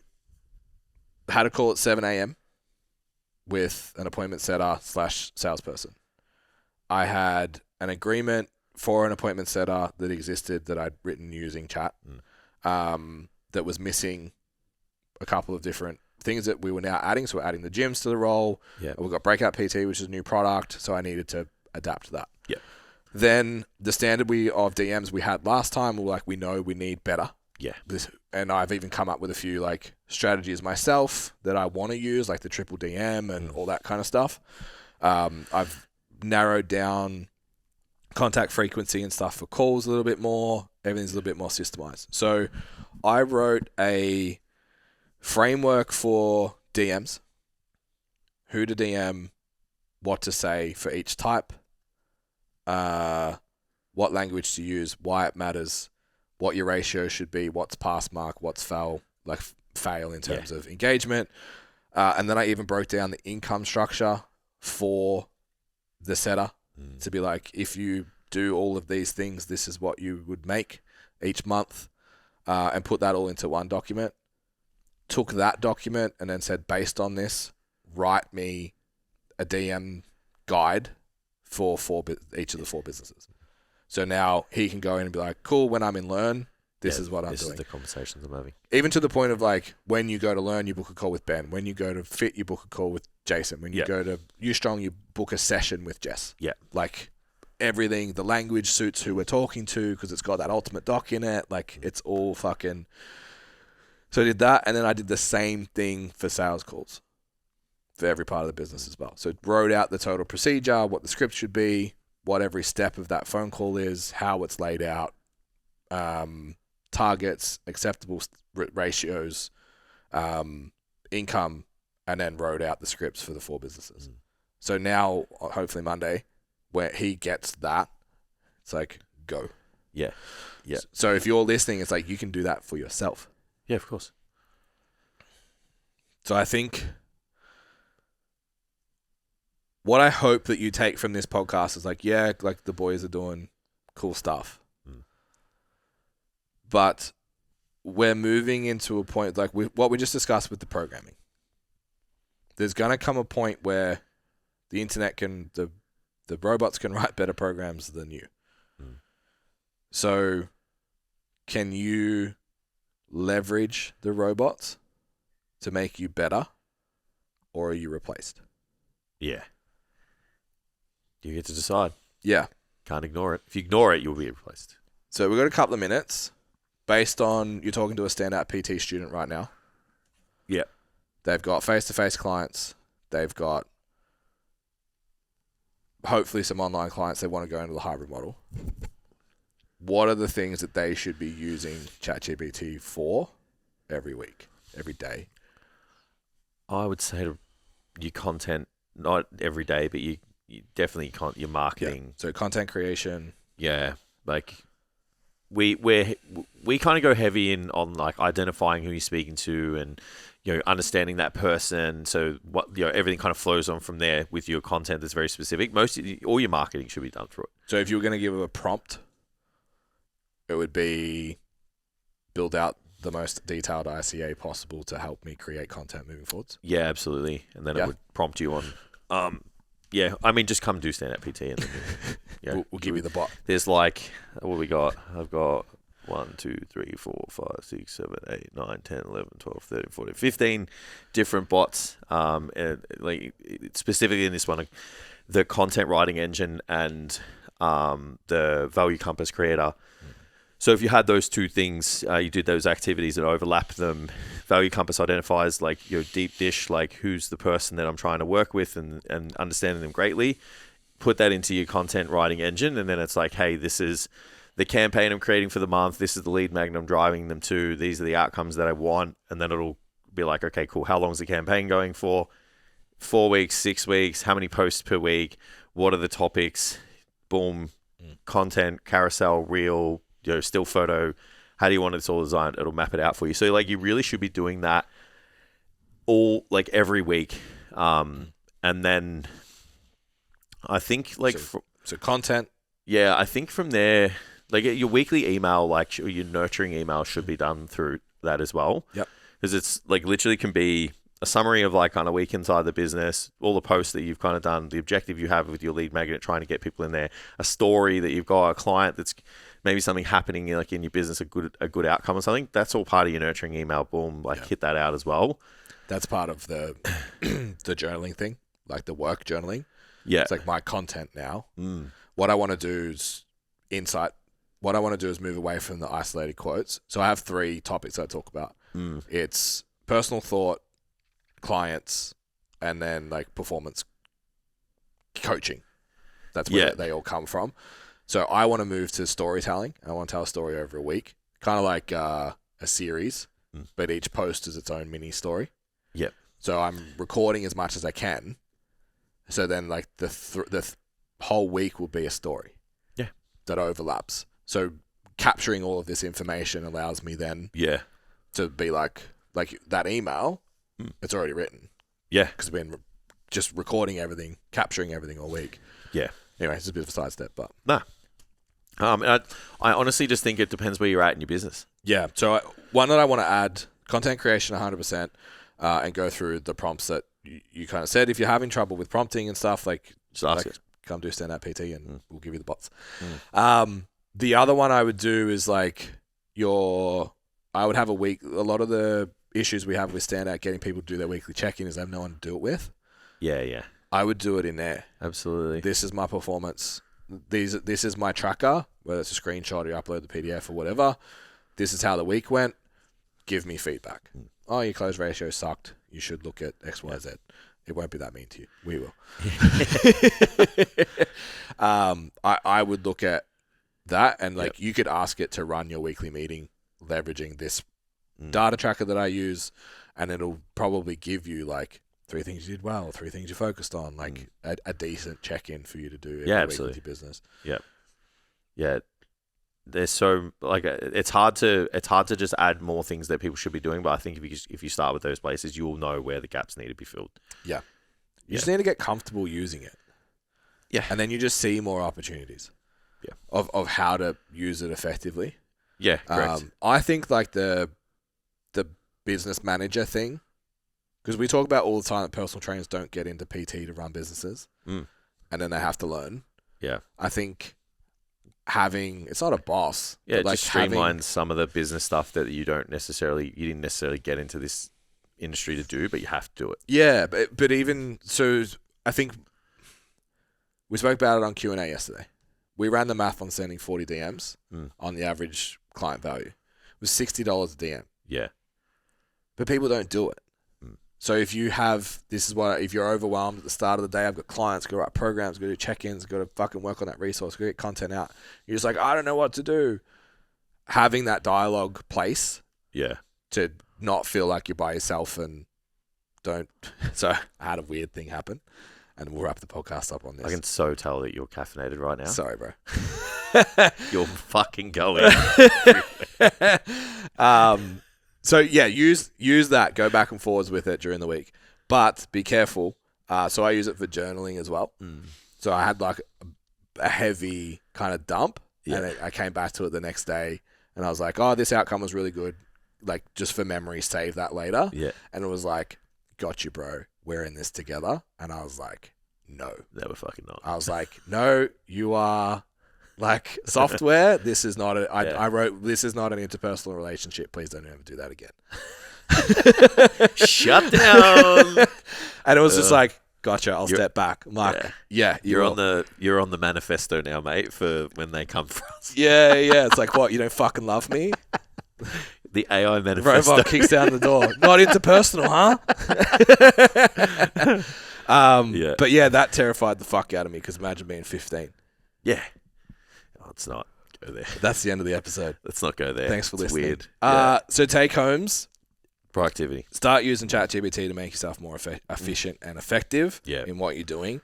had a call at 7 a.m. with an appointment setter / salesperson. I had an agreement for an appointment setter that existed that I'd written using chat that was missing a couple of different things that we were now adding. So we're adding the gyms to the role. Yeah. We've got Breakout PT, which is a new product. So I needed to adapt to that. Yeah. Then the standard of DMs we had last time, we know we need better. Yeah. And I've even come up with a few like strategies myself that I want to use, like the triple DM and all that kind of stuff. I've narrowed down contact frequency and stuff for calls a little bit more. Everything's a little bit more systemized. So I wrote a framework for DMs, who to DM, what to say for each type, what language to use, why it matters, what your ratio should be, what's pass mark, what's fail in terms of engagement. And then I even broke down the income structure for the setter to be like, if you do all of these things, this is what you would make each month, and put that all into one document. Took that document and then said, based on this, write me a DM guide for each of the 4 businesses. So now he can go in and be like, cool, when I'm in Learn, this is what I'm doing. This is the conversations I'm having. Even to the point of like, when you go to Learn, you book a call with Ben. When you go to Fit, you book a call with Jason. When you go to You Strong, you book a session with Jess. Yeah. Like, everything, the language suits who we're talking to because it's got that ultimate doc in it. Like, it's all fucking... So I did that, and then I did the same thing for sales calls for every part of the business as well. So wrote out the total procedure, what the script should be, what every step of that phone call is, how it's laid out, targets, acceptable ratios, income, and then wrote out the scripts for the 4 businesses. So now, hopefully Monday, where he gets that, it's like, go. Yeah. Yeah. So if you're listening, it's like, you can do that for yourself. Yeah, of course. So I think what I hope that you take from this podcast is like, yeah, like the boys are doing cool stuff. But we're moving into a point like what we just discussed with the programming. There's going to come a point where the internet the robots can write better programs than you. So can you leverage the robots to make you better, or are you replaced? Yeah. You get to decide. Yeah. Can't ignore it. If you ignore it, you'll be replaced. So we've got a couple of minutes based on you're talking to a standout PT student right now. Yeah. They've got face-to-face clients. They've got hopefully some online clients. They want to go into the hybrid model. What are the things that they should be using ChatGPT for every week, every day? I would say to your content, not every day, but you definitely your marketing. Yeah. So content creation. Yeah, like we kind of go heavy on like identifying who you're speaking to and understanding that person. So what everything kind of flows on from there with your content that's very specific. All your marketing should be done through it. So if you were going to give a prompt, it would be build out the most detailed ICA possible to help me create content moving forwards. Yeah, absolutely. And then it would prompt you on, I mean, just come do stand-up PT and then we'll give you the bot. There's like, what we got? I've got 1, 2, 3, 4, 5, 6, 7, 8, 9, 10, 11, 12, 13, 14, 15 different bots. And like specifically in this one, the content writing engine and the value compass creator. So if you had those two things, you did those activities that overlap them. Value compass identifies like your deep dish, like who's the person that I'm trying to work with and understanding them greatly. Put that into your content writing engine, and then it's like, hey, this is the campaign I'm creating for the month. This is the lead magnet I'm driving them to. These are the outcomes that I want. And then it'll be like, okay, cool. How long is the campaign going for? 4 weeks, 6 weeks? How many posts per week? What are the topics? Boom. Content, carousel, reel, still photo. How do you want it all designed? It'll map it out for you. So like you really should be doing that all like every week. And then I think like so content. Yeah, I think from there, like your weekly email, like your nurturing email should be done through that as well. Yep. Because it's like literally can be a summary of like kind of week inside the business, all the posts that you've kind of done, the objective you have with your lead magnet, trying to get people in there, a story that you've got, a client that's maybe something happening like in your business, a good outcome or something. That's all part of your nurturing email. Boom, hit that out as well. That's part of the the journaling thing, like the work journaling. Yeah, it's like my content now. What I want to do is insight. What I want to do is move away from the isolated quotes. So I have 3 topics I talk about. It's personal thought, clients, and then like performance coaching. That's where they all come from. So I want to move to storytelling. I want to tell a story over a week, kind of like a series, but each post is its own mini story. Yep. So I'm recording as much as I can. So then like the whole week will be a story. Yeah. That overlaps. So capturing all of this information allows me then to be like that email, it's already written. Yeah. Because I've been just recording everything, capturing everything all week. Yeah. Anyway, it's a bit of a sidestep, but... Nah. I honestly just think it depends where you're at in your business. Yeah. So one that I want to add, content creation 100%, and go through the prompts that you kind of said. If you're having trouble with prompting and stuff, like, just ask it. Come do stand-up PT and we'll give you the bots. The other one I would do is like I would have a week. A lot of the issues we have with stand-up getting people to do their weekly check-in is they have no one to do it with. Yeah. I would do it in there. Absolutely. This is my performance. This is my tracker, whether it's a screenshot or you upload the PDF or whatever. This is how the week went. Give me feedback. Oh, your close ratio sucked. You should look at X, Y, Z. It won't be that mean to you. We will. I would look at that and like you could ask it to run your weekly meeting leveraging this data tracker that I use, and it'll probably give you like 3 things you did well, 3 things you focused on, like a decent check-in for you to do every week with your business. Yeah. There's so like it's hard to just add more things that people should be doing, but I think if you start with those places, you will know where the gaps need to be filled. Yeah. You just need to get comfortable using it. Yeah. And then you just see more opportunities. Yeah. Of how to use it effectively. Yeah, correct. I think like the business manager thing, because we talk about all the time that personal trainers don't get into PT to run businesses, and then they have to learn. Yeah. I think it's not a boss. Yeah, but it like just streamlines some of the business stuff that you didn't necessarily get into this industry to do, but you have to do it. Yeah, but even so, I think we spoke about it on Q&A yesterday. We ran the math on sending 40 DMs on the average client value. It was $60 a DM. Yeah. But people don't do it. So if you're overwhelmed at the start of the day, I've got clients, got to write programs, got to do check-ins, got to fucking work on that resource, got to get content out. You're just like, I don't know what to do. Having that dialogue place to not feel like you're by yourself and don't. So I had a weird thing happen, and we'll wrap the podcast up on this. I can so tell that you're caffeinated right now. Sorry, bro. You're fucking going. So yeah, use that. Go back and forwards with it during the week, but be careful. So I use it for journaling as well. So I had like a heavy kind of dump, and I came back to it the next day, and I was like, "Oh, this outcome was really good." Like just for memory, save that later. Yeah, and it was like, "Got you, bro. We're in this together." And I was like, "No, they were fucking not." I was like, "No, you are." Like software, this is not I wrote, this is not an interpersonal relationship. Please don't ever do that again. Shut down. And it was just like, gotcha. I'll step back. I'm like, you're on the manifesto now, mate. For when they come for us. Yeah. It's like, what? You don't fucking love me? The AI manifesto. Robot kicks down the door. Not interpersonal, huh? But yeah, that terrified the fuck out of me. Because imagine being 15. Yeah. Let's not go there. That's the end of the episode. Let's not go there. Thanks for listening. Weird. So take homes. Productivity. Start using ChatGPT to make yourself more efficient and effective in what you're doing.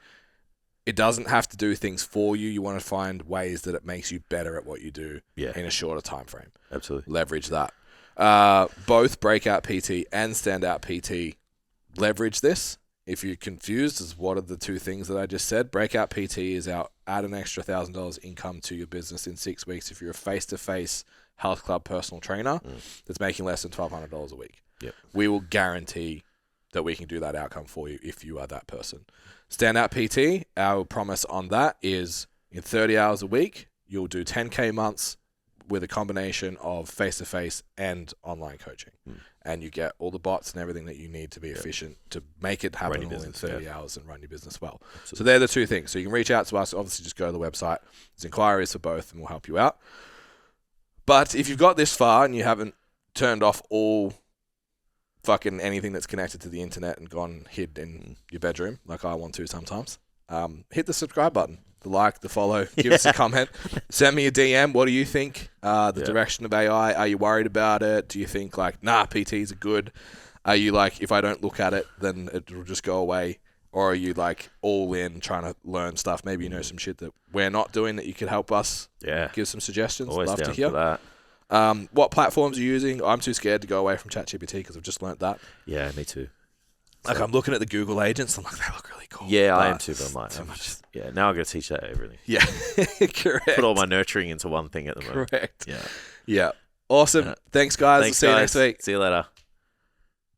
It doesn't have to do things for you. You want to find ways that it makes you better at what you do in a shorter time frame. Absolutely. Leverage that. Both Breakout PT and Standout PT leverage this. If you're confused as what are the two things that I just said, Breakout PT is add an extra $1,000 income to your business in 6 weeks if you're a face-to-face health club personal trainer that's making less than $1,200 a week. Yep. We will guarantee that we can do that outcome for you if you are that person. Standout PT, our promise on that is in 30 hours a week, you'll do 10K months with a combination of face-to-face and online coaching. And you get all the bots and everything that you need to be efficient to make it happen all in 30 hours and run your business well. Absolutely. So they're the two things. So you can reach out to us. Obviously, just go to the website. There's inquiries for both and we'll help you out. But if you've got this far and you haven't turned off all fucking anything that's connected to the internet and gone hid in your bedroom, like I want to sometimes, hit the subscribe button. The like, the follow, give us a comment. Send me a DM. What do you think? The direction of AI. Are you worried about it? Do you think like, nah, PTs are good? Are you like, if I don't look at it, then it will just go away? Or are you like all in trying to learn stuff? Maybe you know some shit that we're not doing that you could help us. Yeah. Give some suggestions. Always Love down to hear. For that. What platforms are you using? I'm too scared to go away from ChatGPT because I've just learnt that. Yeah, me too. Like I'm looking at the Google agents. I'm like, they look really cool. Yeah, I am too, but I'm like, too much. Yeah, now I got to teach that everything. Yeah, correct. Put all my nurturing into one thing at the moment. Correct. Yeah. Yeah. Awesome. Thanks, guys. Thanks, See you guys. next week. See you later.